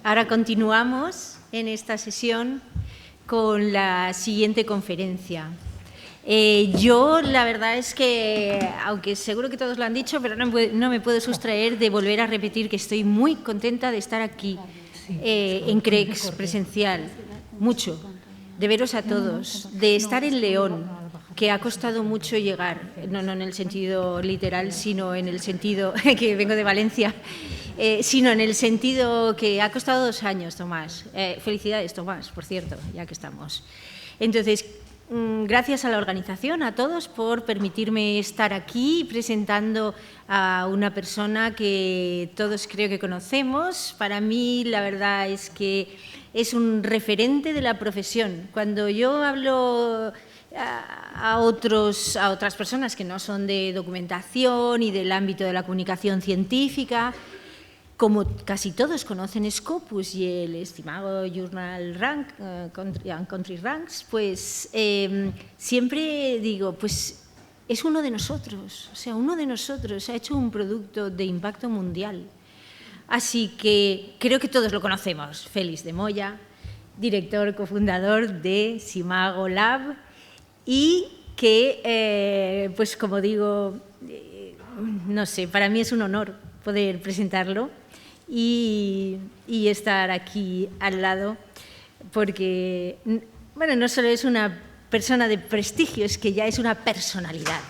Ahora continuamos en esta sesión con la siguiente conferencia. Yo, la verdad es que, aunque seguro que todos lo han dicho, pero no me puedo sustraer de volver a repetir que estoy muy contenta de estar aquí en CREX presencial, mucho, de veros a todos, de estar en León, que ha costado mucho llegar, no en el sentido literal, sino en el sentido que vengo de Valencia, sino en el sentido que ha costado 2 años, Tomás. Felicidades, Tomás, por cierto, ya que estamos. Entonces, gracias a la organización, a todos, por permitirme estar aquí presentando a una persona que todos creo que conocemos. Para mí, la verdad es que es un referente de la profesión. Cuando yo hablo a otras personas que no son de documentación y del ámbito de la comunicación científica, como casi todos conocen Scopus y el estimado Journal Rank, Country Ranks, pues siempre digo, pues es uno de nosotros, o sea, uno de nosotros ha hecho un producto de impacto mundial. Así que creo que todos lo conocemos. Félix de Moya, director, cofundador de Simago Lab, y que, pues como digo, no sé, para mí es un honor poder presentarlo y estar aquí al lado, porque, bueno, no solo es una persona de prestigio, es que ya es una personalidad,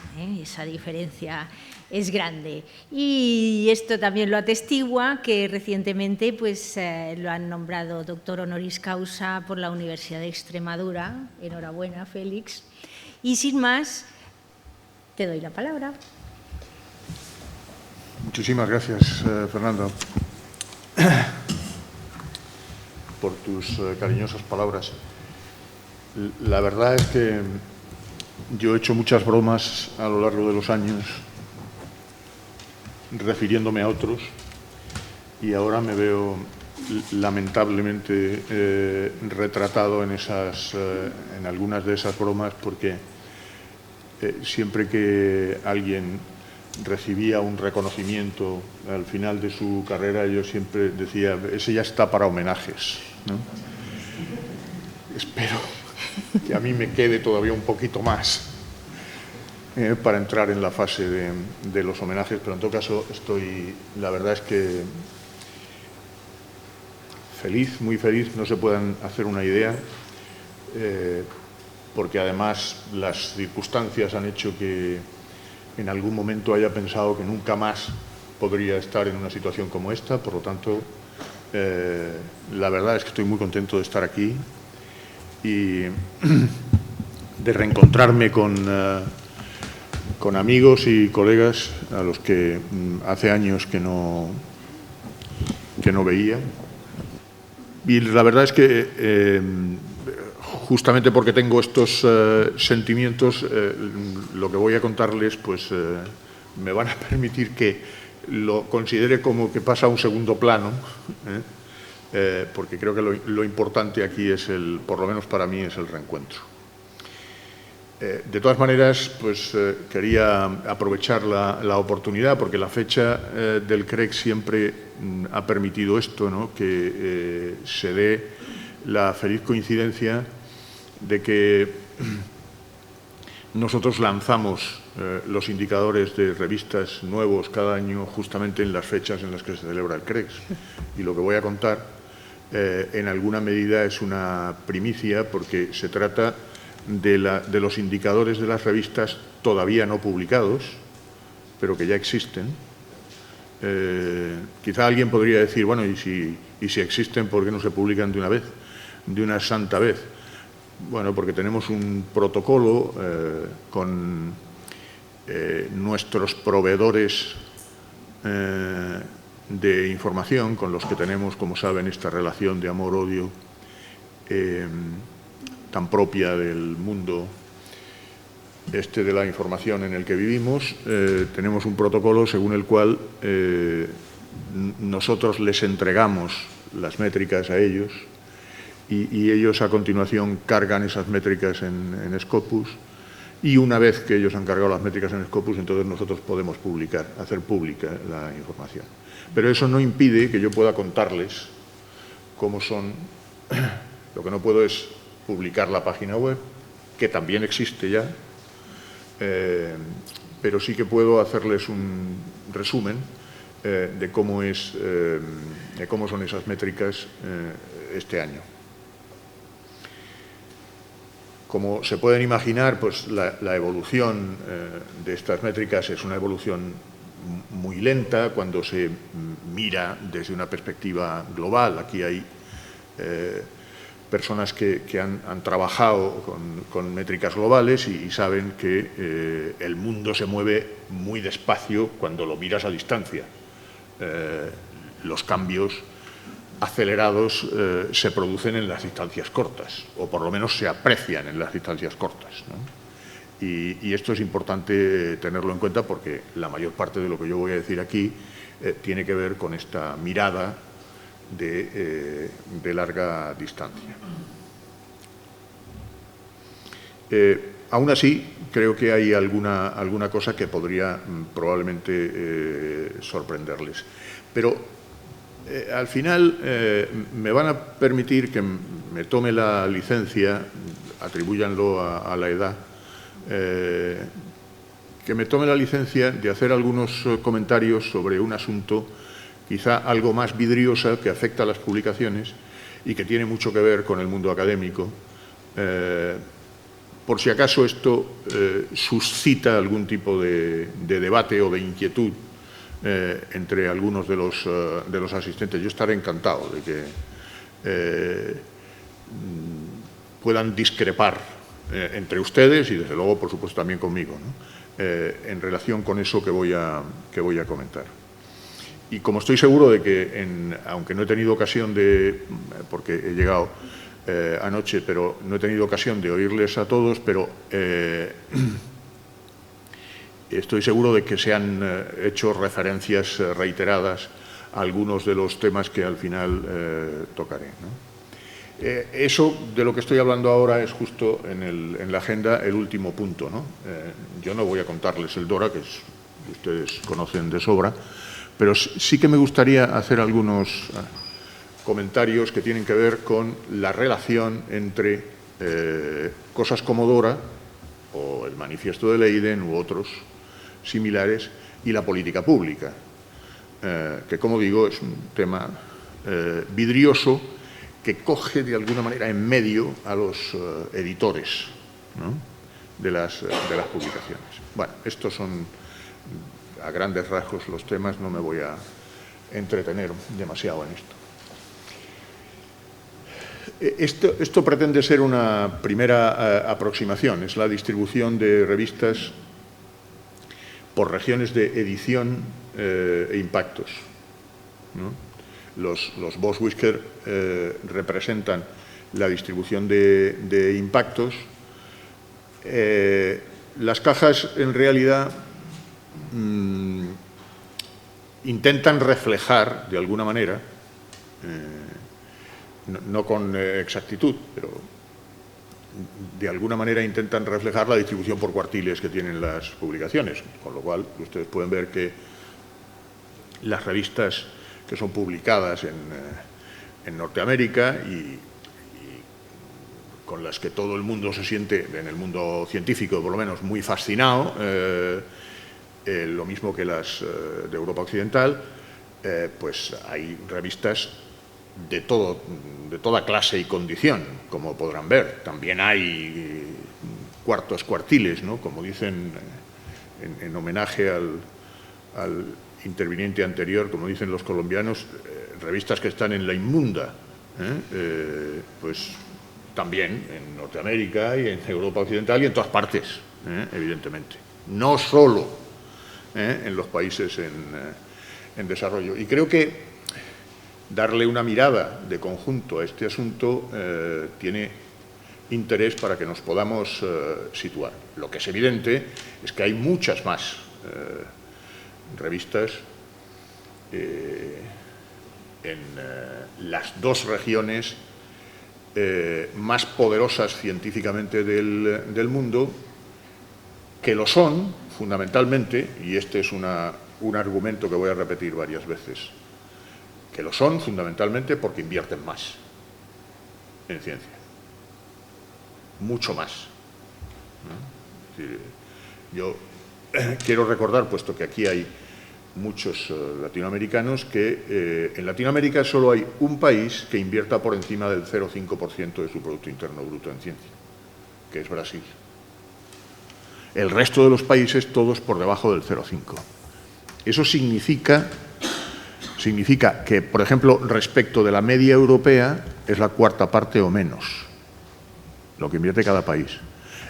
esa diferencia es grande. Y esto también lo atestigua que recientemente pues, lo han nombrado doctor honoris causa por la Universidad de Extremadura. Enhorabuena, Félix. Y sin más, te doy la palabra. Muchísimas gracias, Fernando, por tus cariñosas palabras. La verdad es que yo he hecho muchas bromas a lo largo de los años refiriéndome a otros y ahora me veo lamentablemente retratado en algunas de esas bromas, porque siempre que alguien recibía un reconocimiento al final de su carrera, yo siempre decía, ese ya está para homenajes, ¿no? Espero que a mí me quede todavía un poquito más para entrar en la fase de los homenajes, pero en todo caso la verdad es que feliz, muy feliz, no se pueden hacer una idea, porque además las circunstancias han hecho que en algún momento haya pensado que nunca más podría estar en una situación como esta. Por lo tanto, la verdad es que estoy muy contento de estar aquí y de reencontrarme con amigos y colegas a los que hace años que no veía. Y la verdad es que justamente porque tengo estos sentimientos, lo que voy a contarles pues me van a permitir que lo considere como que pasa a un segundo plano, porque creo que lo importante aquí es por lo menos para mí, es el reencuentro. De todas maneras, pues quería aprovechar la oportunidad, porque la fecha del CREX siempre ha permitido esto, ¿no? Que se dé la feliz coincidencia de que nosotros lanzamos los indicadores de revistas nuevos cada año justamente en las fechas en las que se celebra el CREX. Y lo que voy a contar en alguna medida es una primicia, porque se trata de los indicadores de las revistas todavía no publicados, pero que ya existen. Quizá alguien podría decir, bueno, y si existen, ¿por qué no se publican de una vez, de una santa vez? Bueno, porque tenemos un protocolo con nuestros proveedores de información, con los que tenemos, como saben, esta relación de amor-odio tan propia del mundo de la información en el que vivimos. Tenemos un protocolo según el cual nosotros les entregamos las métricas a ellos y ellos a continuación cargan esas métricas en Scopus, y una vez que ellos han cargado las métricas en Scopus, entonces nosotros podemos hacer pública la información. Pero eso no impide que yo pueda contarles cómo son. Lo que no puedo es publicar la página web, que también existe ya, pero sí que puedo hacerles un resumen de cómo son esas métricas este año. Como se pueden imaginar, pues la evolución de estas métricas es una evolución muy lenta cuando se mira desde una perspectiva global. Aquí hay personas que han trabajado con métricas globales y saben que el mundo se mueve muy despacio cuando lo miras a distancia. Los cambios acelerados se producen en las distancias cortas, o por lo menos se aprecian en las distancias cortas, ¿no? Y esto es importante tenerlo en cuenta porque la mayor parte de lo que yo voy a decir aquí tiene que ver con esta mirada de larga distancia. Aún así, creo que hay alguna cosa que podría probablemente sorprenderles. Pero al final me van a permitir que me tome la licencia, atribúyanlo a la edad, que me tome la licencia de hacer algunos comentarios sobre un asunto quizá algo más vidriosa que afecta a las publicaciones y que tiene mucho que ver con el mundo académico. Por si acaso esto suscita algún tipo de debate o de inquietud entre algunos de los asistentes. Yo estaré encantado de que puedan discrepar entre ustedes y, desde luego, por supuesto, también conmigo, ¿no? En relación con eso que voy a comentar. Y como estoy seguro de que, aunque no he tenido ocasión porque he llegado anoche, pero no he tenido ocasión de oírles a todos, pero estoy seguro de que se han hecho referencias reiteradas a algunos de los temas que al final tocaré, ¿no? Eso de lo que estoy hablando ahora es justo en la agenda el último punto, ¿no? Yo no voy a contarles el DORA, que ustedes conocen de sobra, pero sí que me gustaría hacer algunos comentarios que tienen que ver con la relación entre cosas como DORA o el Manifiesto de Leiden u otros similares y la política pública, que, como digo, es un tema vidrioso que coge de alguna manera en medio a los editores, ¿no?, de las publicaciones. Bueno, estos son a grandes rasgos los temas, no me voy a entretener demasiado en esto. Esto pretende ser una primera aproximación, es la distribución de revistas por regiones de edición e impactos, ¿no? Los Boswisker representan la distribución de impactos. Las cajas, en realidad, intentan reflejar, de alguna manera, no con exactitud, pero de alguna manera intentan reflejar la distribución por cuartiles que tienen las publicaciones, con lo cual ustedes pueden ver que las revistas que son publicadas en Norteamérica y con las que todo el mundo se siente, en el mundo científico por lo menos, muy fascinado, lo mismo que las de Europa Occidental, pues hay revistas de toda clase y condición, como podrán ver. También hay cuartiles, ¿no?, como dicen en homenaje al interviniente anterior, como dicen los colombianos, revistas que están en la inmunda, pues también en Norteamérica y en Europa Occidental y en todas partes, evidentemente. No solo en los países en desarrollo. Y creo que darle una mirada de conjunto a este asunto tiene interés para que nos podamos situar. Lo que es evidente es que hay muchas más revistas en las dos regiones más poderosas científicamente del mundo, que lo son fundamentalmente, y este es un argumento que voy a repetir varias veces, que lo son fundamentalmente porque invierten más en ciencia, mucho más, ¿no? Yo quiero recordar, puesto que aquí hay muchos latinoamericanos, que en Latinoamérica solo hay un país que invierta por encima del 0,5% de su Producto Interno Bruto en ciencia, que es Brasil. El resto de los países, todos por debajo del 0,5%. Eso significa que, por ejemplo, respecto de la media europea, es la cuarta parte o menos lo que invierte cada país,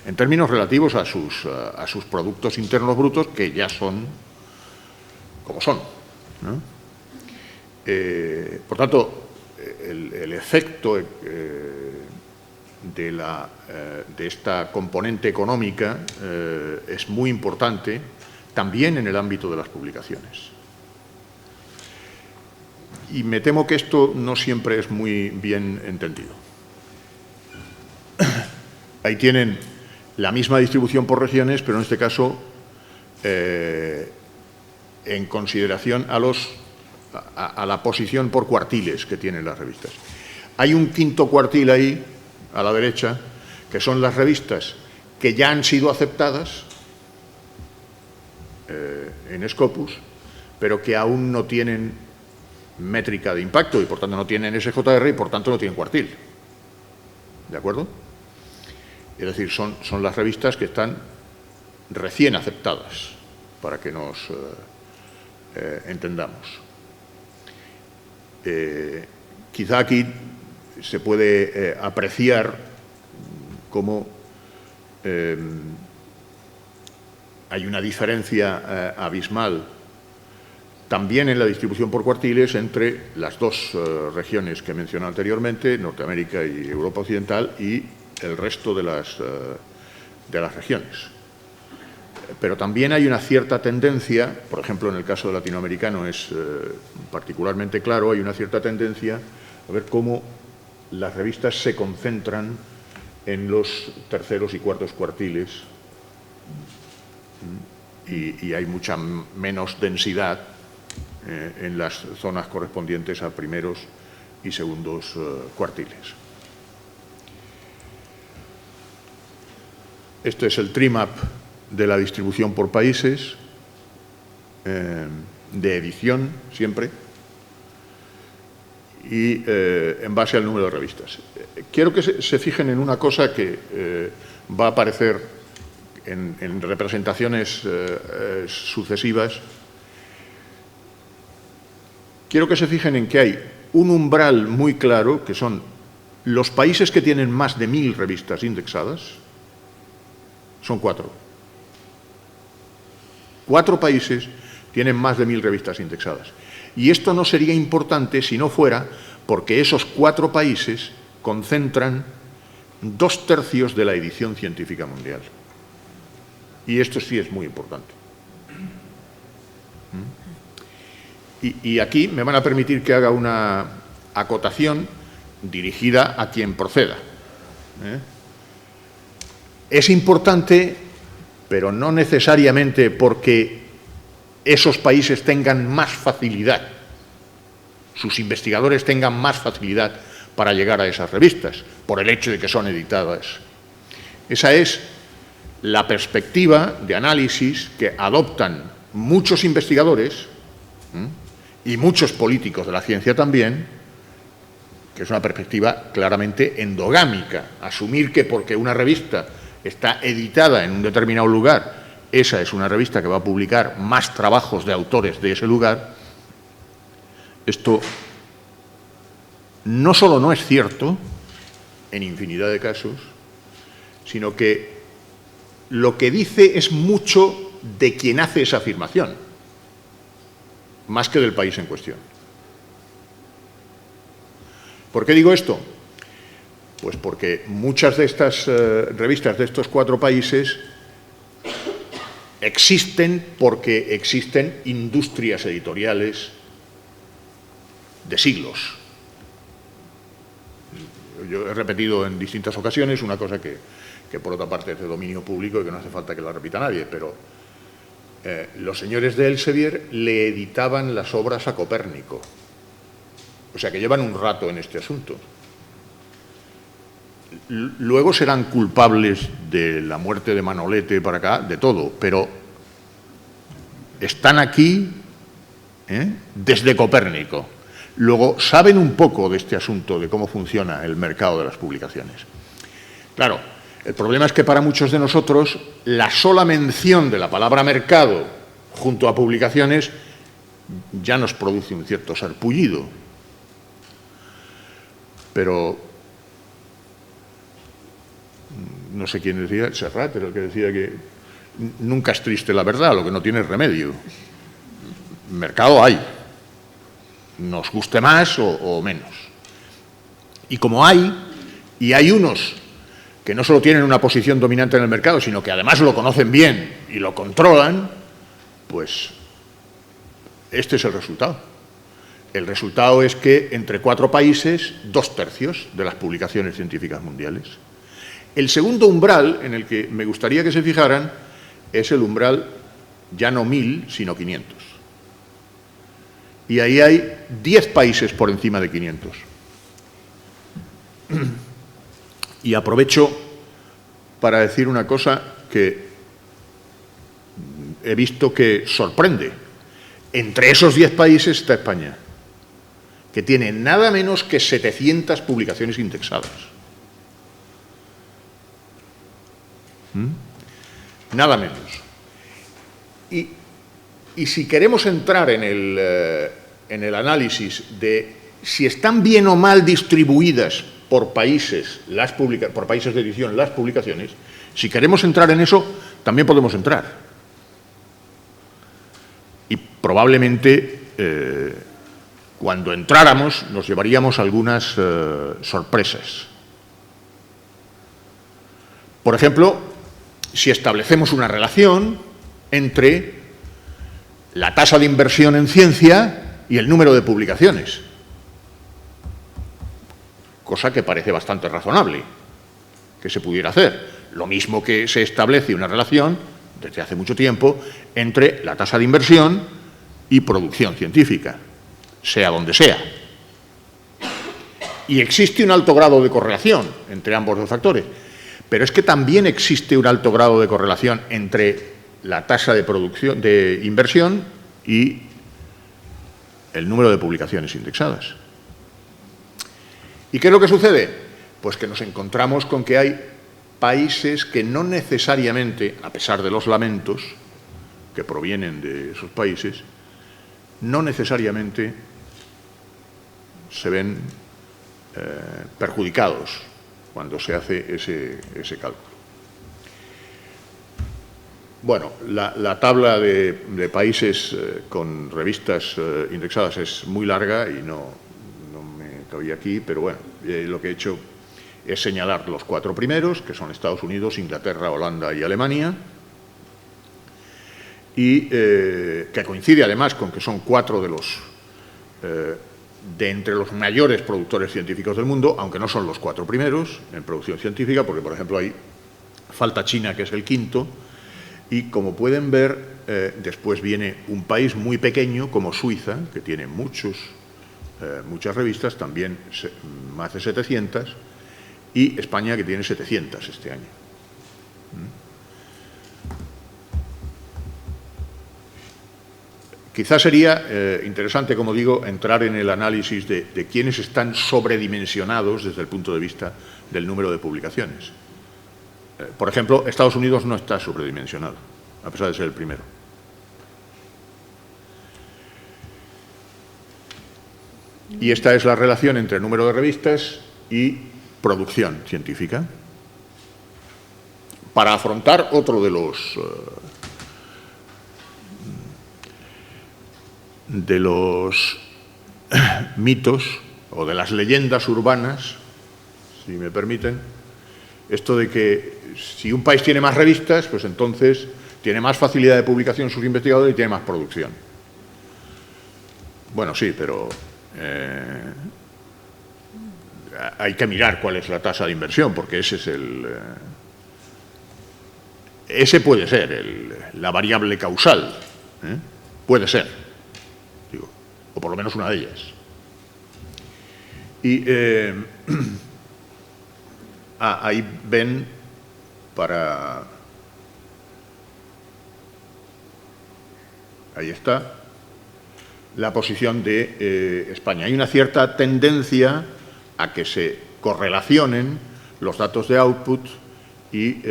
en términos relativos a sus productos internos brutos, que ya son como son, ¿no? Por tanto, el efecto de esta componente económica es muy importante también en el ámbito de las publicaciones. Y me temo que esto no siempre es muy bien entendido. Ahí tienen la misma distribución por regiones, pero en este caso en consideración a la posición por cuartiles que tienen las revistas. Hay un quinto cuartil ahí, a la derecha, que son las revistas que ya han sido aceptadas en Scopus, pero que aún no tienen métrica de impacto y, por tanto, no tienen SJR y, por tanto, no tienen cuartil. ¿De acuerdo? Es decir, son las revistas que están recién aceptadas, para que nos entendamos. Quizá aquí se puede apreciar cómo hay una diferencia abismal también en la distribución por cuartiles entre las dos regiones que mencioné anteriormente, Norteamérica y Europa Occidental, y el resto de las regiones. Pero también hay una cierta tendencia, por ejemplo, en el caso latinoamericano es particularmente claro, hay una cierta tendencia a ver cómo las revistas se concentran en los terceros y cuartos cuartiles y hay mucha menos densidad en las zonas correspondientes a primeros y segundos cuartiles. Este es el TRIMAP de la distribución por países, de edición siempre, y en base al número de revistas. Quiero que se fijen en una cosa que va a aparecer en representaciones sucesivas. Quiero que se fijen en que hay un umbral muy claro, que son los países que tienen más de 1000 revistas indexadas, son 4. 4 países tienen más de 1000 revistas indexadas. Y esto no sería importante si no fuera porque esos 4 países concentran 2/3 de la edición científica mundial. Y esto sí es muy importante. Y aquí me van a permitir que haga una acotación dirigida a quien proceda. Es importante, pero no necesariamente porque esos países tengan más facilidad, sus investigadores tengan más facilidad para llegar a esas revistas, por el hecho de que son editadas. Esa es la perspectiva de análisis que adoptan muchos investigadores y muchos políticos de la ciencia también, que es una perspectiva claramente endogámica. Asumir que porque una revista está editada en un determinado lugar, esa es una revista que va a publicar más trabajos de autores de ese lugar. Esto no solo no es cierto, en infinidad de casos, sino que lo que dice es mucho de quien hace esa afirmación, más que del país en cuestión. ¿Por qué digo esto? Pues porque muchas de estas revistas de estos 4 países existen porque existen industrias editoriales de siglos. Yo he repetido en distintas ocasiones una cosa que por otra parte es de dominio público y que no hace falta que la repita nadie, pero los señores de Elsevier le editaban las obras a Copérnico. O sea, que llevan un rato en este asunto. Luego serán culpables de la muerte de Manolete para acá, de todo, pero están aquí desde Copérnico. Luego saben un poco de este asunto, de cómo funciona el mercado de las publicaciones. Claro, el problema es que para muchos de nosotros la sola mención de la palabra mercado junto a publicaciones ya nos produce un cierto sarpullido. Pero no sé quién decía, Serrat era el que decía que nunca es triste la verdad, lo que no tiene es remedio. Mercado hay, nos guste más o menos. Y como hay, y hay unos que no solo tienen una posición dominante en el mercado, sino que además lo conocen bien y lo controlan, pues este es el resultado. El resultado es que entre 4 países, 2/3 de las publicaciones científicas mundiales. El segundo umbral en el que me gustaría que se fijaran es el umbral ya no 1000, sino 500. Y ahí hay 10 países por encima de 500. Y aprovecho para decir una cosa que he visto que sorprende. Entre esos 10 países está España, que tiene nada menos que 700 publicaciones indexadas. Nada menos. Y si queremos entrar en el análisis de si están bien o mal distribuidas por países de edición las publicaciones, si queremos entrar en eso, también podemos entrar. Y probablemente cuando entráramos nos llevaríamos algunas sorpresas. Por ejemplo, si establecemos una relación entre la tasa de inversión en ciencia y el número de publicaciones, cosa que parece bastante razonable que se pudiera hacer. Lo mismo que se establece una relación, desde hace mucho tiempo, entre la tasa de inversión y producción científica, sea donde sea. Y existe un alto grado de correlación entre ambos dos factores. Pero es que también existe un alto grado de correlación entre la tasa de inversión y el número de publicaciones indexadas. ¿Y qué es lo que sucede? Pues que nos encontramos con que hay países que no necesariamente, a pesar de los lamentos que provienen de esos países, no necesariamente se ven perjudicados cuando se hace ese cálculo. Bueno, la tabla de países con revistas indexadas es muy larga y no me cabía aquí, pero bueno, lo que he hecho es señalar los 4 primeros, que son Estados Unidos, Inglaterra, Holanda y Alemania, y que coincide además con que son 4 de entre los mayores productores científicos del mundo, aunque no son los 4 primeros en producción científica, porque, por ejemplo, ahí falta China, que es el 5º, y como pueden ver, después viene un país muy pequeño como Suiza, que tiene muchas revistas, también más de 700, y España, que tiene 700 este año. Quizás sería interesante, como digo, entrar en el análisis de quiénes están sobredimensionados desde el punto de vista del número de publicaciones. Por ejemplo, Estados Unidos no está sobredimensionado, a pesar de ser el primero. Y esta es la relación entre el número de revistas y producción científica. Para afrontar otro de los mitos o de las leyendas urbanas, si me permiten, esto de que si un país tiene más revistas, pues entonces tiene más facilidad de publicación sus investigadores y tiene más producción. Bueno, sí, pero hay que mirar cuál es la tasa de inversión, porque ese puede ser la variable causal, puede ser, digo, o por lo menos una de ellas. Y ahí ven ahí está la posición de España. Hay una cierta tendencia a que se correlacionen los datos de output y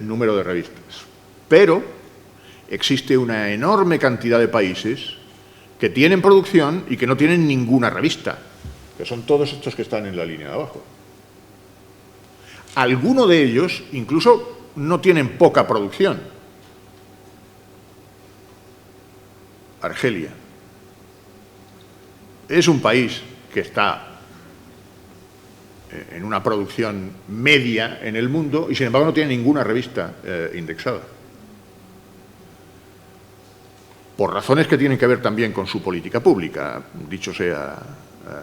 número de revistas. Pero existe una enorme cantidad de países que tienen producción y que no tienen ninguna revista, que son todos estos que están en la línea de abajo. Algunos de ellos incluso no tienen poca producción. Argelia es un país que está en una producción media en el mundo y, sin embargo, no tiene ninguna revista indexada. Por razones que tienen que ver también con su política pública, dicho sea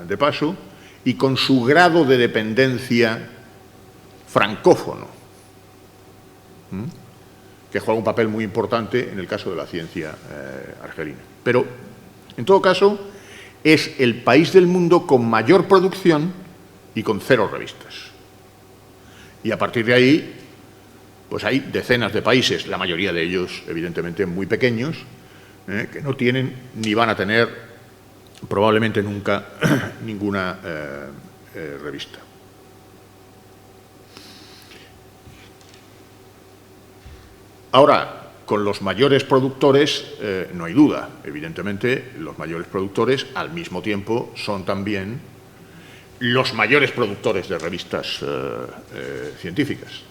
de paso, y con su grado de dependencia francófono, que juega un papel muy importante en el caso de la ciencia argelina. Pero, en todo caso, es el país del mundo con mayor producción y con 0 revistas. Y a partir de ahí, pues hay decenas de países, la mayoría de ellos, evidentemente, muy pequeños, que no tienen ni van a tener probablemente nunca ninguna revista. Ahora, con los mayores productores no hay duda. Evidentemente, los mayores productores al mismo tiempo son también los mayores productores de revistas científicas.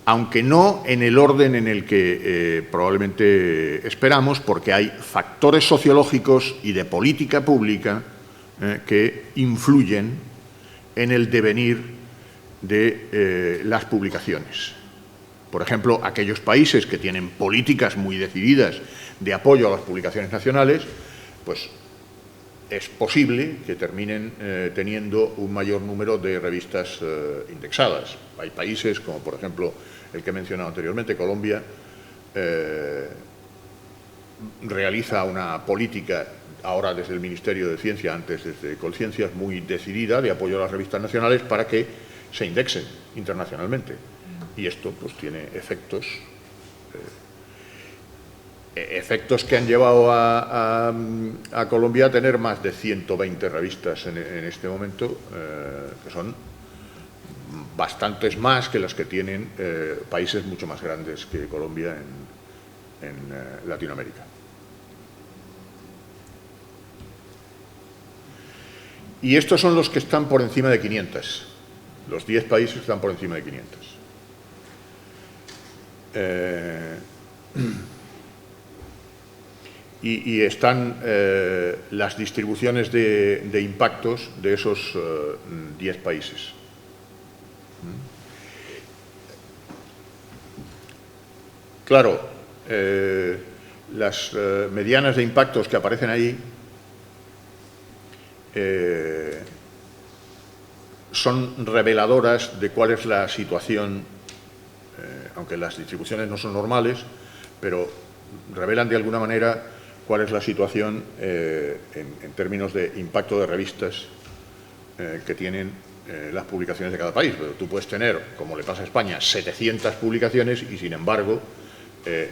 Aunque no en el orden en el que probablemente esperamos, porque hay factores sociológicos y de política pública que influyen en el devenir de las publicaciones. Por ejemplo, aquellos países que tienen políticas muy decididas de apoyo a las publicaciones nacionales, pues es posible que terminen teniendo un mayor número de revistas indexadas. Hay países como, por ejemplo, el que he mencionado anteriormente, Colombia, realiza una política, ahora desde el Ministerio de Ciencia, antes desde Colciencias, muy decidida de apoyo a las revistas nacionales para que se indexen internacionalmente. Y esto pues tiene efectos que han llevado a Colombia a tener más de 120 revistas en este momento, que son bastantes más que las que tienen países mucho más grandes que Colombia en Latinoamérica. Y estos son los que están por encima de 500. Los 10 países están por encima de 500. Y están las distribuciones de impactos de esos 10 países. Claro, las medianas de impactos que aparecen ahí son reveladoras de cuál es la situación, aunque las distribuciones no son normales, pero revelan de alguna manera cuál es la situación en términos de impacto de revistas que tienen las publicaciones de cada país. Pero tú puedes tener, como le pasa a España, 700 publicaciones y, sin embargo,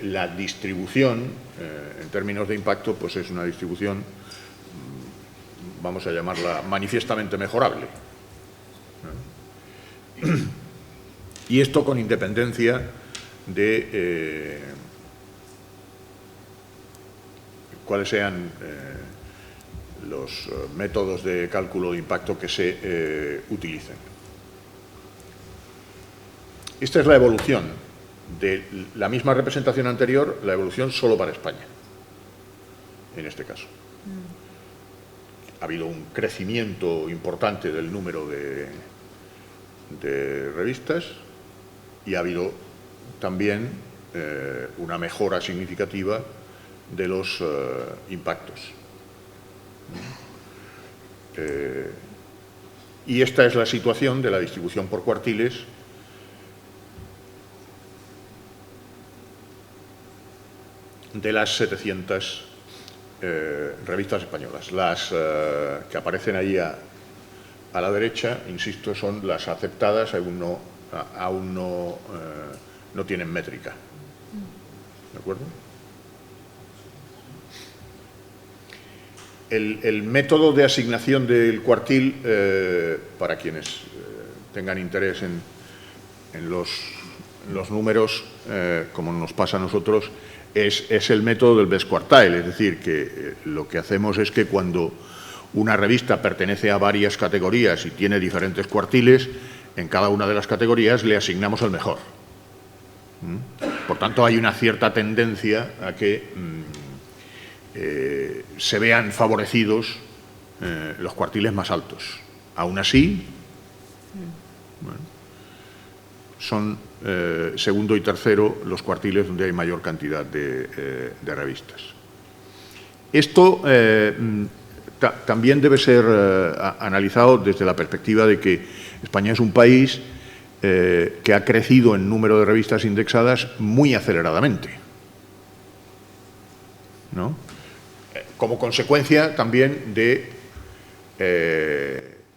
la distribución en términos de impacto pues es una distribución, vamos a llamarla manifiestamente mejorable. Y esto con independencia de cuáles sean los métodos de cálculo de impacto que se utilicen. Esta es la evolución de la misma representación anterior, la evolución solo para España, en este caso. Ha habido un crecimiento importante del número de revistas y ha habido también una mejora significativa de los impactos. Y esta es la situación de la distribución por cuartiles de las 700 revistas españolas. Las que aparecen ahí a la derecha, insisto, son las aceptadas, aún no tienen métrica. ¿De acuerdo? El método de asignación del cuartil, para quienes tengan interés en los números, como nos pasa a nosotros, es el método del best quartile, es decir, que lo que hacemos es que cuando una revista pertenece a varias categorías y tiene diferentes cuartiles, en cada una de las categorías le asignamos el mejor. Por tanto, hay una cierta tendencia a que se vean favorecidos los cuartiles más altos. Aún así, bueno, son segundo y tercero los cuartiles donde hay mayor cantidad de revistas. Esto también debe ser analizado desde la perspectiva de que España es un país que ha crecido en número de revistas indexadas muy aceleradamente, ¿no? Como consecuencia también de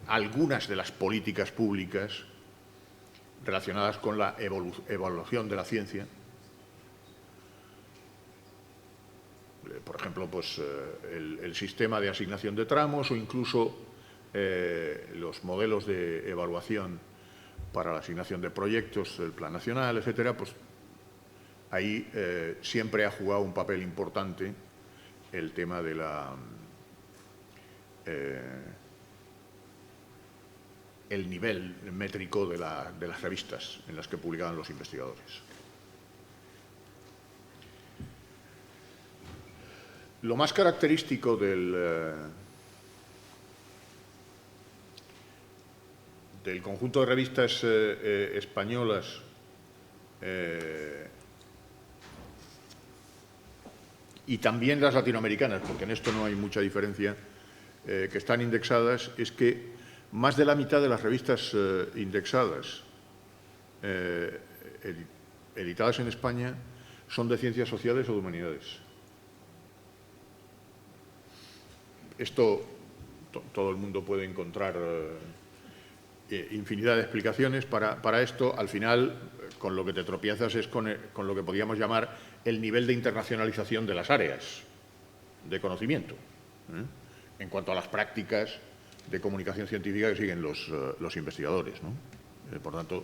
algunas de las políticas públicas relacionadas con la evaluación de la ciencia. Por ejemplo, pues, el sistema de asignación de tramos o incluso los modelos de evaluación para la asignación de proyectos, el Plan Nacional, etcétera, pues ahí siempre ha jugado un papel importante el tema de el nivel métrico de las revistas en las que publicaban los investigadores. Lo más característico del conjunto de revistas españolas y también las latinoamericanas, porque en esto no hay mucha diferencia, que están indexadas, es que más de la mitad de las revistas indexadas editadas en España son de ciencias sociales o de humanidades. Esto todo el mundo puede encontrar infinidad de explicaciones para esto. Al final, con lo que te tropiezas es con lo que podríamos llamar el nivel de internacionalización de las áreas de conocimiento, en cuanto a las prácticas de comunicación científica que siguen los investigadores, ¿no? Por tanto,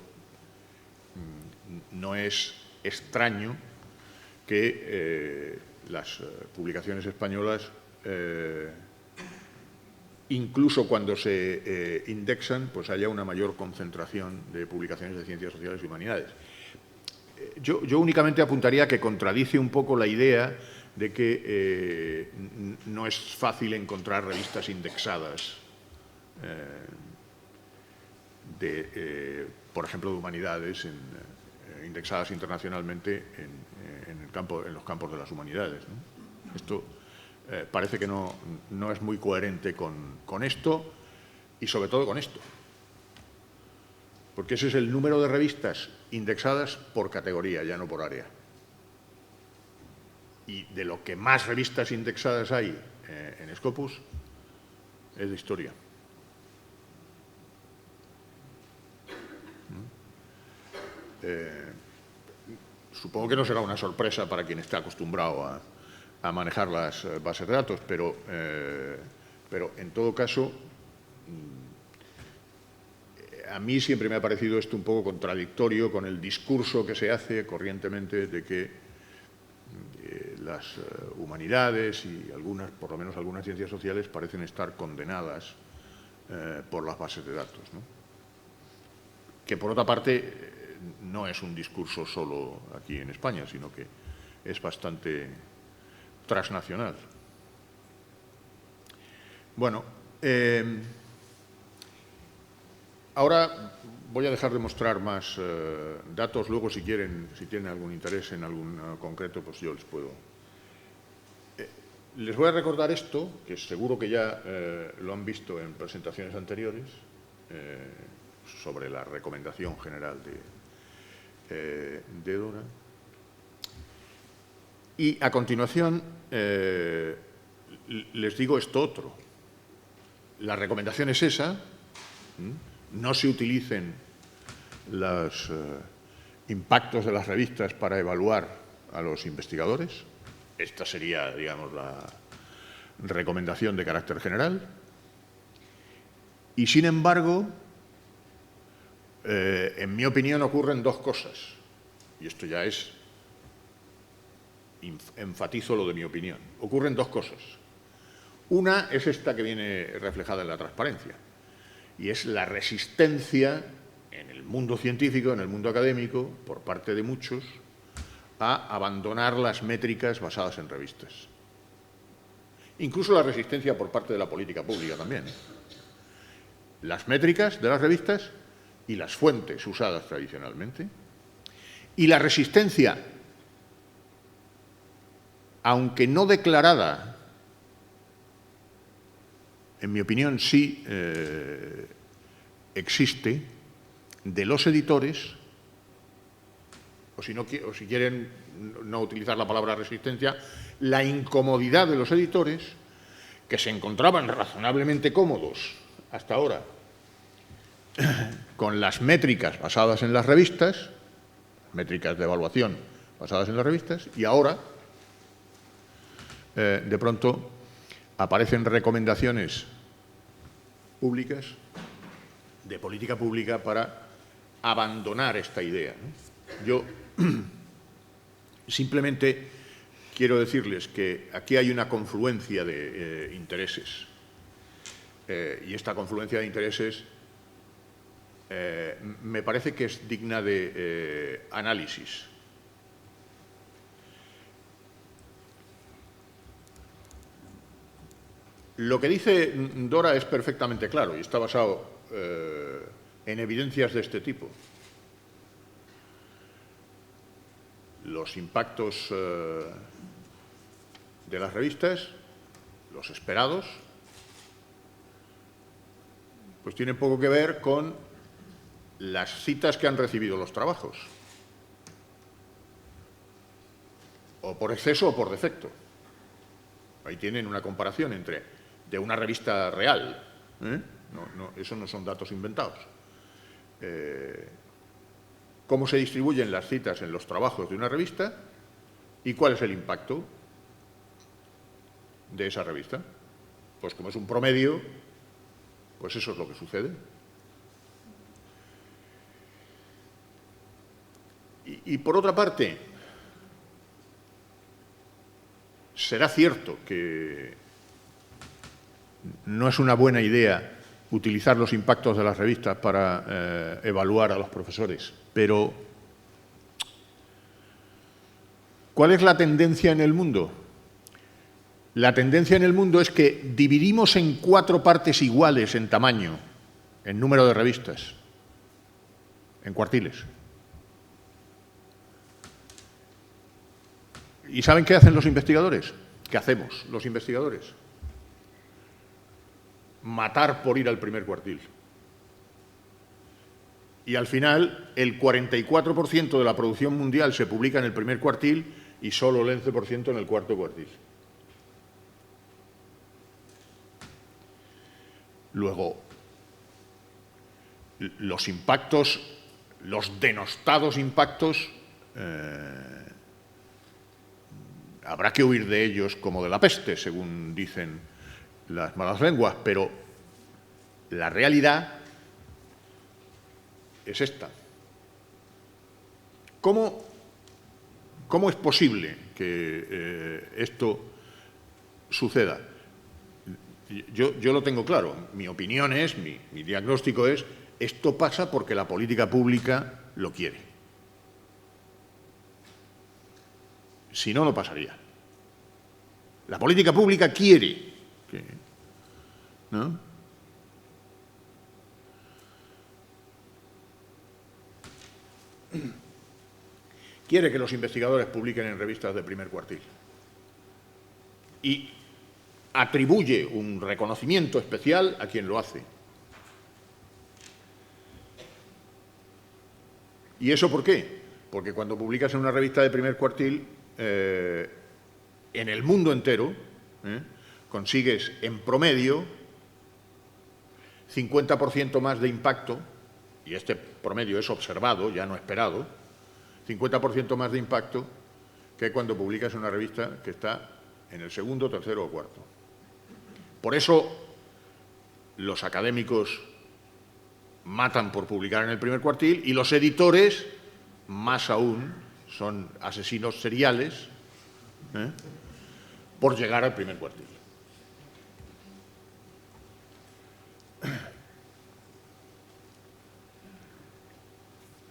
no es extraño que las publicaciones españolas, incluso cuando se indexan, pues haya una mayor concentración de publicaciones de ciencias sociales y humanidades. Yo únicamente apuntaría que contradice un poco la idea de que no es fácil encontrar revistas indexadas, por ejemplo, de humanidades, indexadas internacionalmente en los campos de las humanidades, ¿no? Esto parece que no es muy coherente con esto y sobre todo con esto, porque ese es el número de revistas indexadas por categoría, ya no por área. Y de lo que más revistas indexadas hay en Scopus es de historia. Supongo que no será una sorpresa para quien esté acostumbrado a manejar las bases de datos, pero en todo caso, a mí siempre me ha parecido esto un poco contradictorio con el discurso que se hace corrientemente de que las humanidades y por lo menos algunas ciencias sociales parecen estar condenadas por las bases de datos, ¿no? Que por otra parte no es un discurso solo aquí en España, sino que es bastante transnacional. Bueno, ahora voy a dejar de mostrar más datos. Luego, si tienen algún interés en algún concreto, pues yo les puedo. Les voy a recordar esto, que seguro que ya lo han visto en presentaciones anteriores, sobre la recomendación general de DORA. Y a continuación les digo esto otro. La recomendación es esa, no se utilicen los impactos de las revistas para evaluar a los investigadores. Esta sería, digamos, la recomendación de carácter general. Y, sin embargo, en mi opinión, ocurren dos cosas. Y esto ya es, enfatizo lo de mi opinión. Ocurren dos cosas. Una es esta que viene reflejada en la transparencia, y es la resistencia en el mundo científico, en el mundo académico, por parte de muchos, a abandonar las métricas basadas en revistas. Incluso la resistencia por parte de la política pública también. Las métricas de las revistas y las fuentes usadas tradicionalmente. Y la resistencia, aunque no declarada, en mi opinión sí existe, de los editores, o si quieren no utilizar la palabra resistencia, la incomodidad de los editores, que se encontraban razonablemente cómodos hasta ahora con las métricas basadas en las revistas, métricas de evaluación basadas en las revistas, y ahora, de pronto, aparecen recomendaciones públicas, de política pública, para abandonar esta idea, ¿no? Yo simplemente quiero decirles que aquí hay una confluencia de intereses, y esta confluencia de intereses me parece que es digna de análisis. Lo que dice Dora es perfectamente claro y está basado en evidencias de este tipo. Los impactos de las revistas, los esperados, pues tienen poco que ver con las citas que han recibido los trabajos, o por exceso o por defecto. Ahí tienen una comparación de una revista real, eso no son datos inventados. Cómo se distribuyen las citas en los trabajos de una revista y cuál es el impacto de esa revista. Pues como es un promedio, pues eso es lo que sucede. Y por otra parte, será cierto que no es una buena idea utilizar los impactos de las revistas para evaluar a los profesores, pero ¿cuál es la tendencia en el mundo? La tendencia en el mundo es que dividimos en 4 partes iguales en tamaño, en número de revistas, en cuartiles. ¿Y saben qué hacen los investigadores? ¿Qué hacemos los investigadores? Matar por ir al primer cuartil. Y al final, el 44% de la producción mundial se publica en el primer cuartil y solo el 11% en el cuarto cuartil. Luego, los impactos, los denostados impactos, habrá que huir de ellos como de la peste, según dicen las malas lenguas, pero la realidad es esta. ¿Cómo es posible que esto suceda? Yo lo tengo claro. Mi opinión es, mi diagnóstico es, esto pasa porque la política pública lo quiere. Si no, no pasaría. La política pública quiere, ¿no? Quiere que los investigadores publiquen en revistas de primer cuartil. Y atribuye un reconocimiento especial a quien lo hace. ¿Y eso por qué? Porque cuando publicas en una revista de primer cuartil, en el mundo entero, consigues en promedio 50% más de impacto, y este promedio es observado, ya no esperado, 50% más de impacto que cuando publicas una revista que está en el segundo, tercero o cuarto. Por eso los académicos matan por publicar en el primer cuartil y los editores, más aún, son asesinos seriales por llegar al primer cuartil.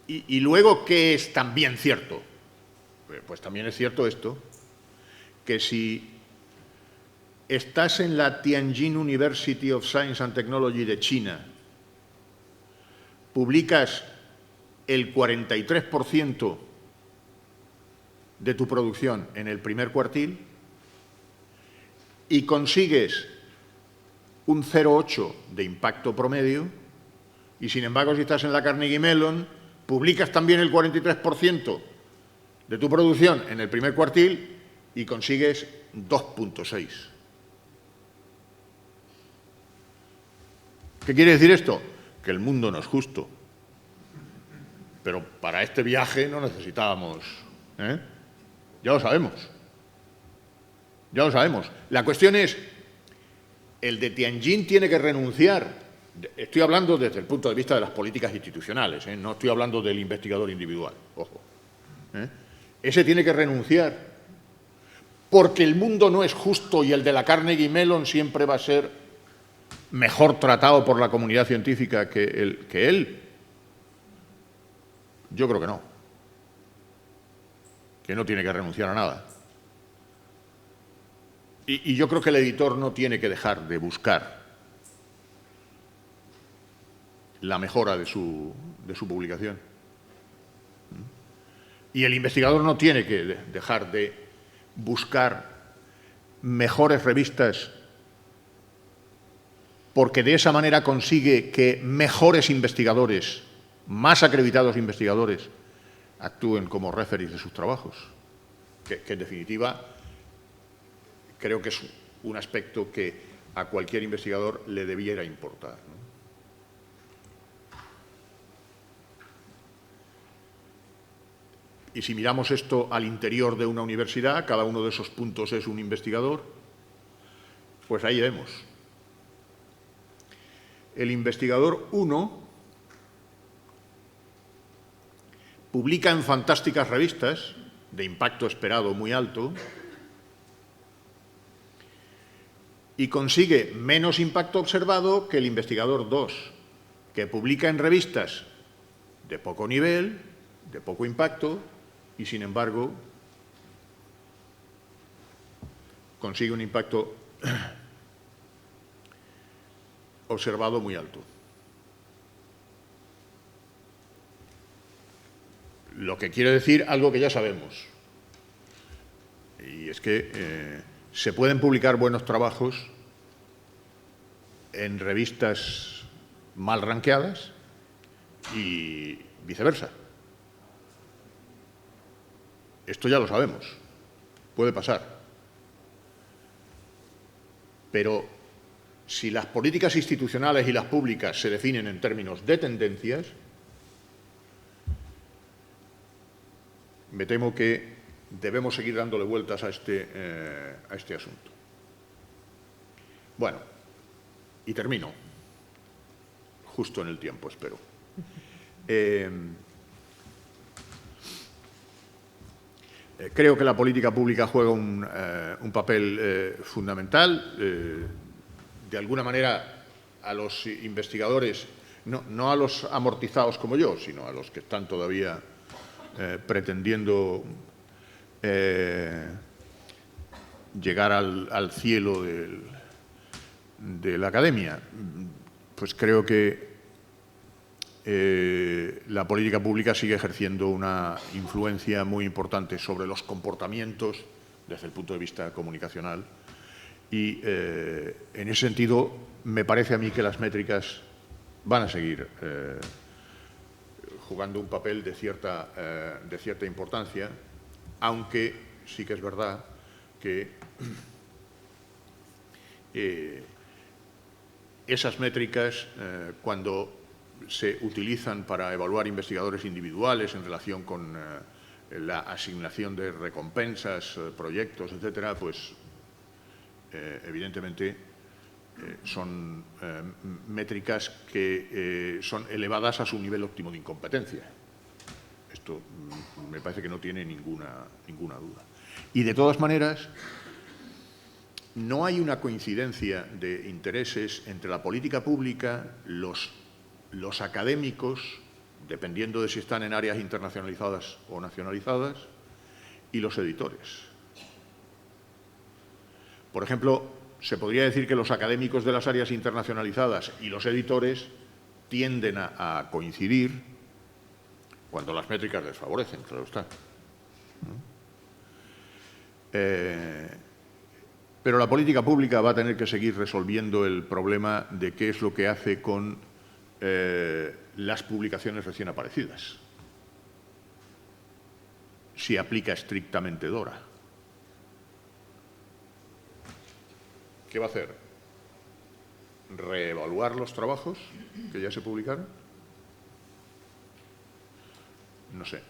Y luego, ¿qué es también cierto? Pues también es cierto esto, que si estás en la Tianjin University of Science and Technology de China, publicas el 43% de tu producción en el primer cuartil y consigues un 0,8 de impacto promedio, y sin embargo, si estás en la Carnegie Mellon, publicas también el 43% de tu producción en el primer cuartil y consigues 2,6. ¿Qué quiere decir esto? Que el mundo no es justo. Pero para este viaje no necesitábamos... Ya lo sabemos. Ya lo sabemos. La cuestión es, el de Tianjin tiene que renunciar. Estoy hablando desde el punto de vista de las políticas institucionales, no estoy hablando del investigador individual, ojo. Ese tiene que renunciar porque el mundo no es justo y el de la Carnegie Mellon siempre va a ser mejor tratado por la comunidad científica que él. Yo creo que no. Que no tiene que renunciar a nada. Y yo creo que el editor no tiene que dejar de buscar la mejora de su publicación. Y el investigador no tiene que dejar de buscar mejores revistas porque de esa manera consigue que mejores investigadores, más acreditados investigadores, actúen como referees de sus trabajos. Que en definitiva creo que es un aspecto que a cualquier investigador le debiera importar, ¿no? Y si miramos esto al interior de una universidad, cada uno de esos puntos es un investigador, pues ahí vemos. El investigador 1 publica en fantásticas revistas, de impacto esperado muy alto, y consigue menos impacto observado que el investigador 2, que publica en revistas de poco nivel, de poco impacto, y sin embargo consigue un impacto observado muy alto. Lo que quiere decir algo que ya sabemos, y es que se pueden publicar buenos trabajos en revistas mal rankeadas y viceversa. Esto ya lo sabemos, puede pasar. Pero si las políticas institucionales y las públicas se definen en términos de tendencias, me temo que debemos seguir dándole vueltas a este asunto. Bueno, y termino, justo en el tiempo, espero. Creo que la política pública juega un papel fundamental. De alguna manera, a los investigadores, no a los amortizados como yo, sino a los que están todavía pretendiendo llegar al cielo de la academia, pues creo que la política pública sigue ejerciendo una influencia muy importante sobre los comportamientos desde el punto de vista comunicacional y en ese sentido me parece a mí que las métricas van a seguir jugando un papel de cierta importancia, aunque sí que es verdad que esas métricas, cuando se utilizan para evaluar investigadores individuales en relación con la asignación de recompensas, proyectos, etcétera, pues evidentemente son métricas que son elevadas a su nivel óptimo de incompetencia. Esto me parece que no tiene ninguna duda. Y de todas maneras, no hay una coincidencia de intereses entre la política pública, los académicos, dependiendo de si están en áreas internacionalizadas o nacionalizadas, y los editores. Por ejemplo, se podría decir que los académicos de las áreas internacionalizadas y los editores tienden a coincidir cuando las métricas les favorecen, claro está. Pero la política pública va a tener que seguir resolviendo el problema de qué es lo que hace con las publicaciones recién aparecidas. Si aplica estrictamente DORA. ¿Qué va a hacer? ¿Reevaluar los trabajos que ya se publicaron? No sé.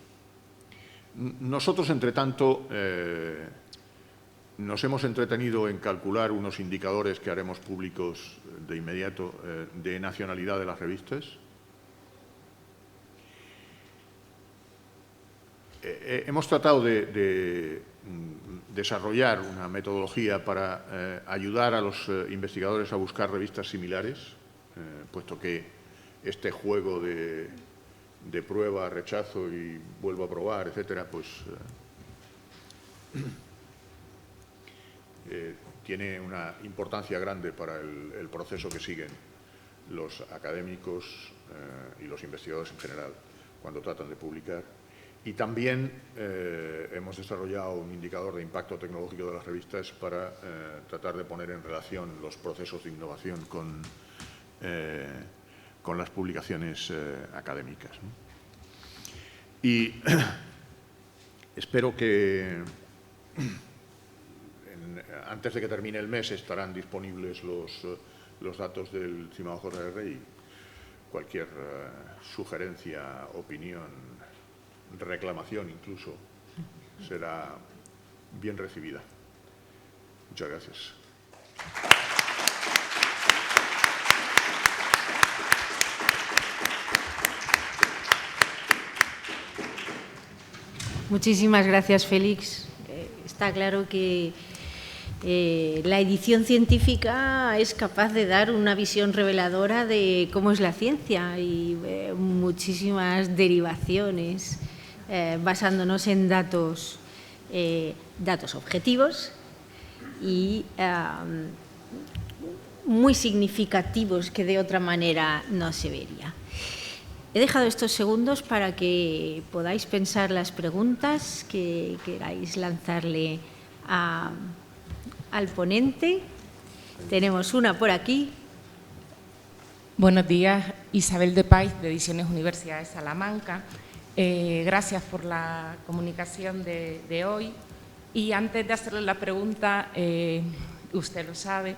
Nosotros, entre tanto, nos hemos entretenido en calcular unos indicadores que haremos públicos de inmediato de nacionalidad de las revistas. Hemos tratado de desarrollar una metodología para ayudar a los investigadores a buscar revistas similares, puesto que este juego de prueba, rechazo y vuelvo a probar, etcétera, pues tiene una importancia grande para el proceso que siguen los académicos y los investigadores en general cuando tratan de publicar. Y también hemos desarrollado un indicador de impacto tecnológico de las revistas para tratar de poner en relación los procesos de innovación con las publicaciones académicas, ¿no? Y espero que antes de que termine el mes estarán disponibles los datos del CIMAO JR y cualquier sugerencia, opinión, reclamación incluso, será bien recibida. Muchas gracias. Muchísimas gracias, Félix. Está claro que la edición científica es capaz de dar una visión reveladora de cómo es la ciencia y muchísimas derivaciones basándonos en datos objetivos y muy significativos que de otra manera no se vería. He dejado estos segundos para que podáis pensar las preguntas que queráis lanzarle al ponente. Tenemos una por aquí. Buenos días, Isabel de Pais, de Ediciones Universidad de Salamanca. Gracias por la comunicación de hoy. Y antes de hacerle la pregunta, usted lo sabe,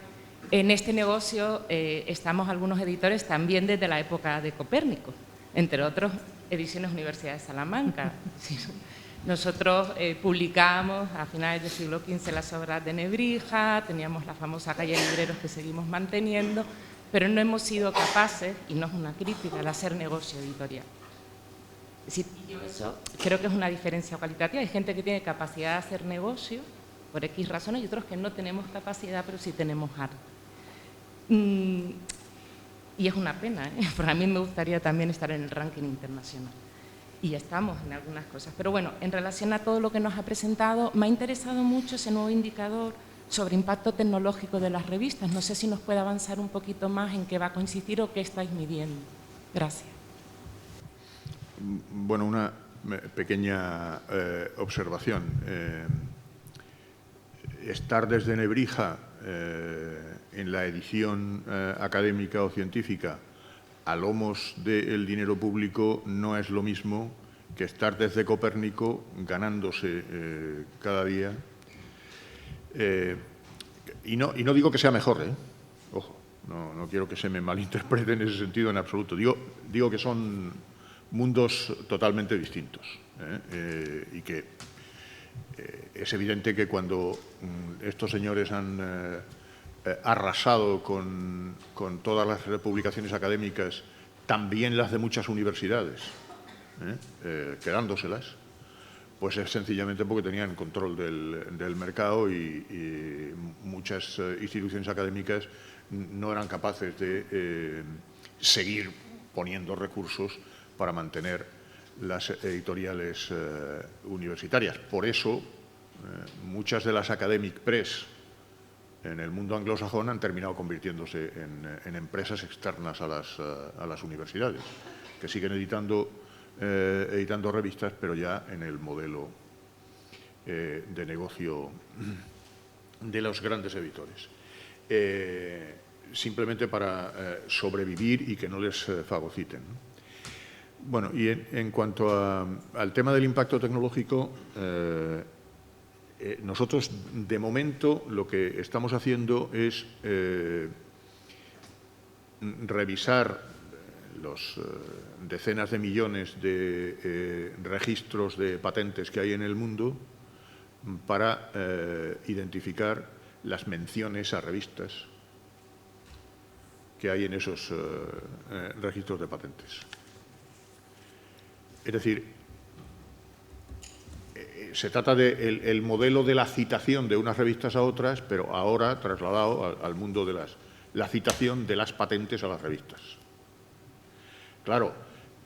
en este negocio estamos algunos editores también desde la época de Copérnico, entre otros Ediciones Universidad de Salamanca. Nosotros publicábamos a finales del siglo XV las obras de Nebrija, teníamos la famosa calle de libreros que seguimos manteniendo, pero no hemos sido capaces, y no es una crítica, de hacer negocio editorial. Es decir, yo eso creo que es una diferencia cualitativa. Hay gente que tiene capacidad de hacer negocio por X razones y otros que no tenemos capacidad, pero sí tenemos arte. Y es una pena, porque a mí me gustaría también estar en el ranking internacional. Y ya estamos en algunas cosas. Pero bueno, en relación a todo lo que nos ha presentado, me ha interesado mucho ese nuevo indicador sobre impacto tecnológico de las revistas. No sé si nos puede avanzar un poquito más en qué va a consistir o qué estáis midiendo. Gracias. Bueno, una pequeña observación. Estar desde Nebrija en la edición académica o científica a lomos del dinero público no es lo mismo que estar desde Copérnico ganándose cada día. Y no digo que sea mejor, ojo, No quiero que se me malinterprete en ese sentido en absoluto. Digo que son mundos totalmente distintos, y que es evidente que cuando estos señores han arrasado con todas las publicaciones académicas, también las de muchas universidades, quedándoselas, pues es sencillamente porque tenían control del mercado y muchas instituciones académicas no eran capaces de seguir poniendo recursos para mantener las editoriales universitarias. Por eso, muchas de las academic press en el mundo anglosajón han terminado convirtiéndose en empresas externas a las universidades, que siguen editando revistas, pero ya en el modelo de negocio de los grandes editores. Simplemente para sobrevivir y que no les fagociten. Bueno, y en cuanto al tema del impacto tecnológico, nosotros, de momento, lo que estamos haciendo es revisar los decenas de millones de registros de patentes que hay en el mundo para identificar las menciones a revistas que hay en esos registros de patentes. Es decir, se trata del modelo de la citación de unas revistas a otras, pero ahora trasladado al mundo de la citación de las patentes a las revistas. Claro,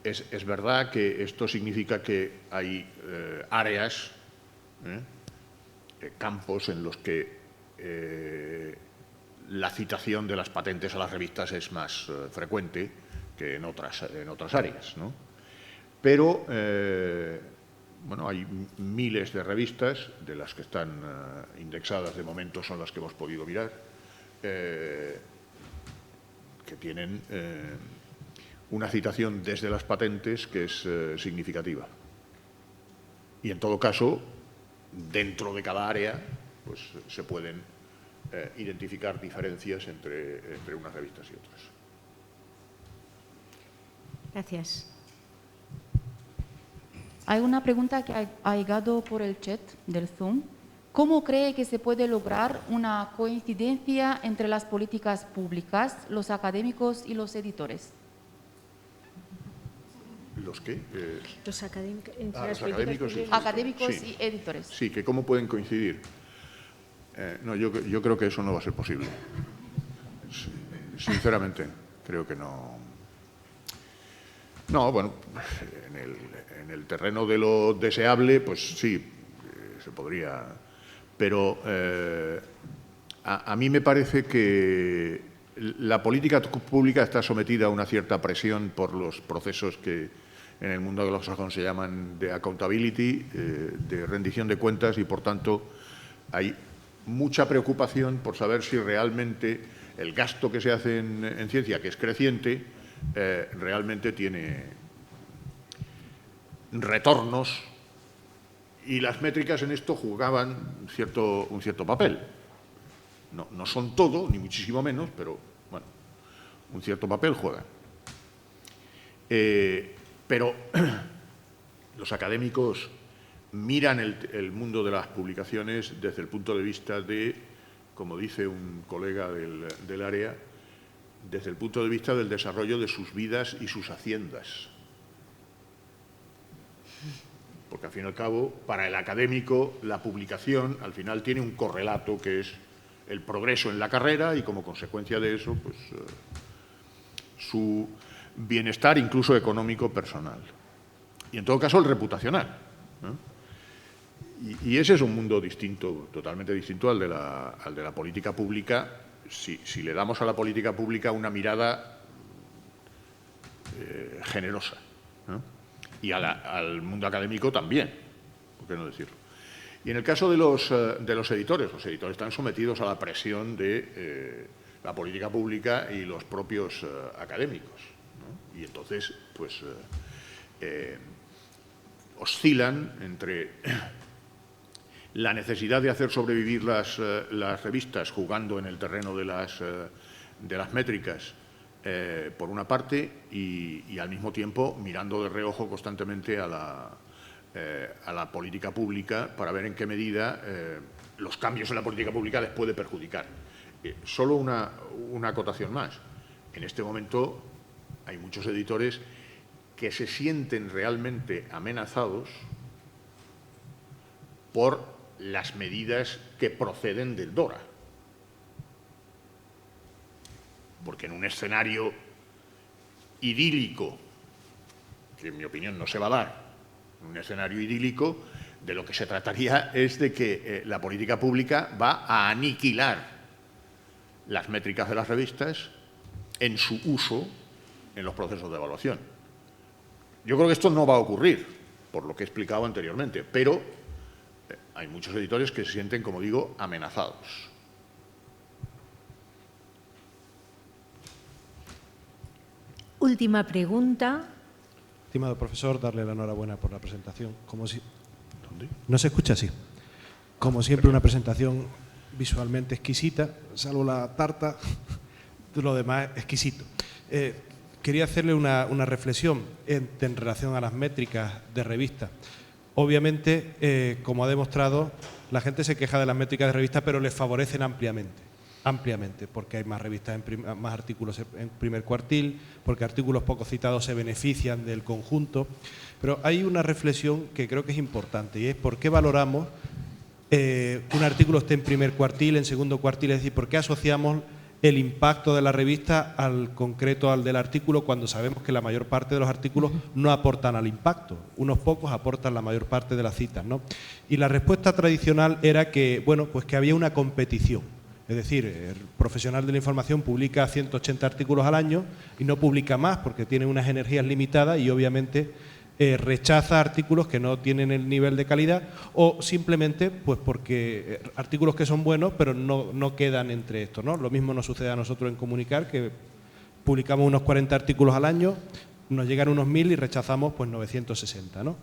es verdad que esto significa que hay áreas, campos en los que la citación de las patentes a las revistas es más frecuente que en otras áreas, ¿no? Pero, bueno, hay miles de revistas, de las que están indexadas de momento son las que hemos podido mirar, que tienen una citación desde las patentes que es significativa. Y en todo caso, dentro de cada área, pues se pueden identificar diferencias entre unas revistas y otras. Gracias. Hay una pregunta que ha llegado por el chat del Zoom. ¿Cómo cree que se puede lograr una coincidencia entre las políticas públicas, los académicos y los editores? ¿Los qué? Los académicos, los académicos y Académicos sí. y editores. Sí, que cómo pueden coincidir. No, yo creo que eso no va a ser posible. Sinceramente, creo que no. No, bueno, en el terreno de lo deseable, pues sí, se podría. Pero a mí me parece que la política pública está sometida a una cierta presión por los procesos que en el mundo anglosajón se llaman de accountability, de rendición de cuentas, y por tanto hay mucha preocupación por saber si realmente el gasto que se hace en ciencia, que es creciente, realmente tiene retornos, y las métricas en esto jugaban un cierto papel. No son todo, ni muchísimo menos, pero bueno, un cierto papel juegan. Pero los académicos miran el mundo de las publicaciones desde el punto de vista de, como dice un colega del área, desde el punto de vista del desarrollo de sus vidas y sus haciendas. Porque al fin y al cabo, para el académico, la publicación al final tiene un correlato que es el progreso en la carrera y, como consecuencia de eso, pues su bienestar, incluso económico, personal. Y en todo caso, el reputacional, ¿no? Y ese es un mundo distinto, totalmente distinto al de la política pública, si le damos a la política pública una mirada generosa, ¿no? Y al mundo académico también, ¿por qué no decirlo? Y en el caso de los editores están sometidos a la presión de la política pública y los propios académicos, ¿no? Y entonces, pues, oscilan entre la necesidad de hacer sobrevivir las revistas jugando en el terreno de de las métricas, por una parte, y al mismo tiempo mirando de reojo constantemente a la política pública para ver en qué medida los cambios en la política pública les puede perjudicar. Solo una acotación más. En este momento hay muchos editores que se sienten realmente amenazados por las medidas que proceden del DORA. Porque en un escenario idílico, que en mi opinión no se va a dar, un escenario idílico, de lo que se trataría es de que la política pública va a aniquilar las métricas de las revistas en su uso en los procesos de evaluación. Yo creo que esto no va a ocurrir, por lo que he explicado anteriormente, pero hay muchos editores que se sienten, como digo, amenazados. Última pregunta. Estimado profesor, darle la enhorabuena por la presentación. ¿Dónde? ¿No se escucha así? Como siempre, una presentación visualmente exquisita, salvo la tarta, lo demás exquisito. Quería hacerle una reflexión en relación a las métricas de revista. Obviamente, como ha demostrado, la gente se queja de las métricas de revista, pero les favorecen ampliamente, porque hay más revistas, más artículos en primer cuartil, porque artículos poco citados se benefician del conjunto. Pero hay una reflexión que creo que es importante, y es por qué valoramos que un artículo esté en primer cuartil, en segundo cuartil, es decir, por qué asociamos el impacto de la revista al concreto, al del artículo, cuando sabemos que la mayor parte de los artículos no aportan al impacto. Unos pocos aportan la mayor parte de las citas, ¿no? Y la respuesta tradicional era que, bueno, pues que había una competición. Es decir, el profesional de la información publica 180 artículos al año y no publica más porque tiene unas energías limitadas y obviamente rechaza artículos que no tienen el nivel de calidad o simplemente pues porque artículos que son buenos pero no quedan entre estos, ¿no? Lo mismo nos sucede a nosotros en Comunicar, que publicamos unos 40 artículos al año, nos llegan unos 1000 y rechazamos pues 960, ¿no?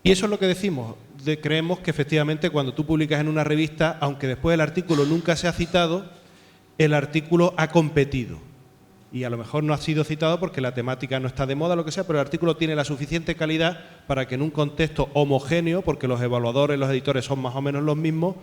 Y eso es lo que decimos, creemos que efectivamente cuando tú publicas en una revista, aunque después el artículo nunca se ha citado, el artículo ha competido. Y a lo mejor no ha sido citado porque la temática no está de moda, lo que sea, pero el artículo tiene la suficiente calidad para que en un contexto homogéneo, porque los evaluadores, los editores son más o menos los mismos,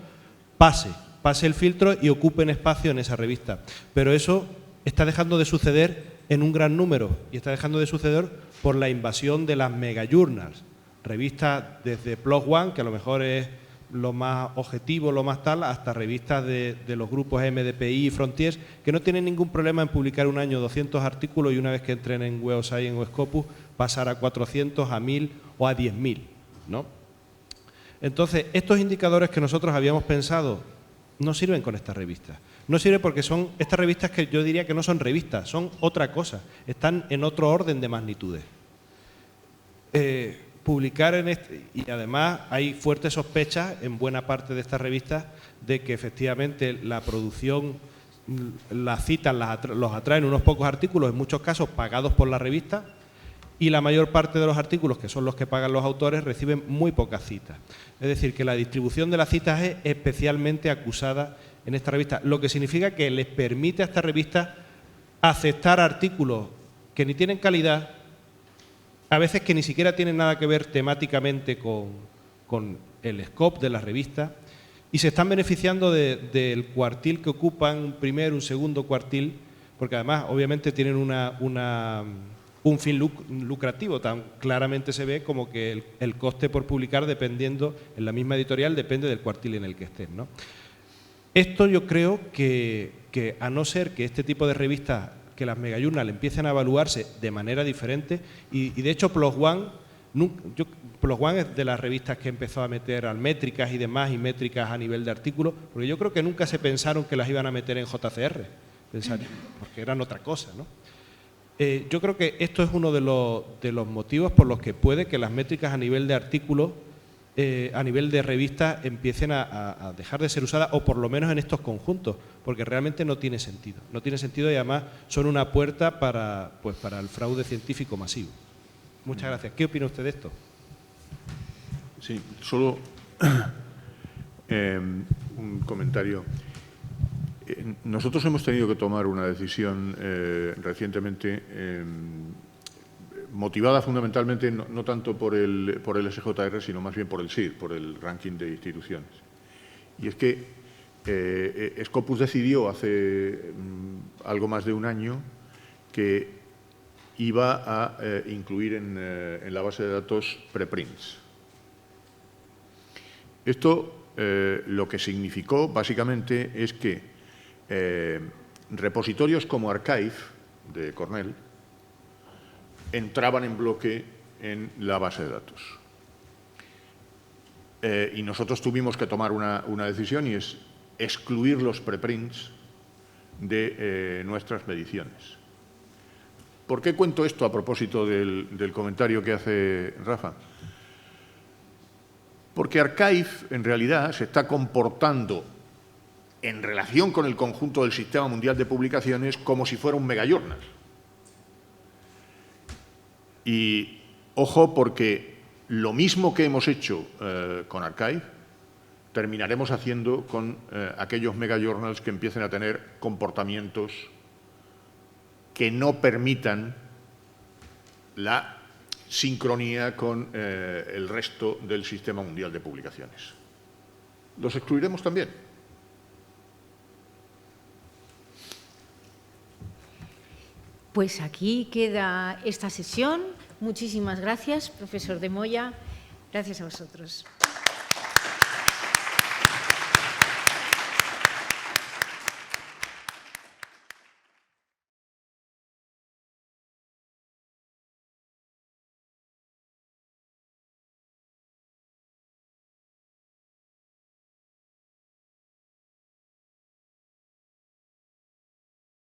pase el filtro y ocupen espacio en esa revista. Pero eso está dejando de suceder en un gran número y está dejando de suceder por la invasión de las mega journals. Revistas desde PLOS ONE, que a lo mejor es lo más objetivo, lo más tal, hasta revistas de los grupos MDPI y Frontiers, que no tienen ningún problema en publicar un año 200 artículos y una vez que entren en Web of Science o Scopus, pasar a 400, a 1000 o a 10.000, ¿no? Entonces, estos indicadores que nosotros habíamos pensado no sirven con estas revistas. No sirven porque son estas revistas que yo diría que no son revistas, son otra cosa, están en otro orden de magnitudes. Publicar en y además hay fuertes sospechas en buena parte de estas revistas de que efectivamente la producción, las citas los atraen unos pocos artículos, en muchos casos pagados por la revista, y la mayor parte de los artículos, que son los que pagan los autores, reciben muy pocas citas. Es decir, que la distribución de las citas es especialmente acusada en esta revista, lo que significa que les permite a esta revista aceptar artículos que ni tienen calidad, a veces que ni siquiera tienen nada que ver temáticamente con el scope de la revista, y se están beneficiando del cuartil que ocupan, un primer, un segundo cuartil, porque además obviamente tienen un fin lucrativo, tan claramente se ve como que el coste por publicar, dependiendo, en la misma editorial, depende del cuartil en el que estén, ¿no? Esto yo creo que a no ser que este tipo de revistas, que las megajournals empiecen a evaluarse de manera diferente, y de hecho PLOS ONE es de las revistas que empezó a meter métricas y demás, y métricas a nivel de artículos, porque yo creo que nunca se pensaron que las iban a meter en JCR, porque eran otra cosa, ¿no? Yo creo que esto es uno de los motivos por los que puede que las métricas a nivel de artículos, a nivel de revistas, empiecen a dejar de ser usadas, o por lo menos en estos conjuntos, porque realmente no tiene sentido. No tiene sentido y además son una puerta para el fraude científico masivo. Muchas gracias. ¿Qué opina usted de esto? Sí, solo un comentario. Nosotros hemos tenido que tomar una decisión recientemente motivada fundamentalmente no tanto por el SJR, sino más bien por el SIR, por el ranking de instituciones. Y es que Scopus decidió hace algo más de un año que iba a incluir en la base de datos preprints. Esto lo que significó básicamente es que repositorios como Archive de Cornell entraban en bloque en la base de datos. Y nosotros tuvimos que tomar una decisión, y es excluir los preprints de nuestras mediciones. ¿Por qué cuento esto a propósito del comentario que hace Rafa? Porque Archive, en realidad, se está comportando en relación con el conjunto del Sistema Mundial de Publicaciones como si fuera un megajournal. Y ojo, porque lo mismo que hemos hecho con Archive, terminaremos haciendo con aquellos megajournals que empiecen a tener comportamientos que no permitan la sincronía con el resto del Sistema Mundial de Publicaciones. Los excluiremos también. Pues aquí queda esta sesión. Muchísimas gracias, profesor de Moya. Gracias a vosotros.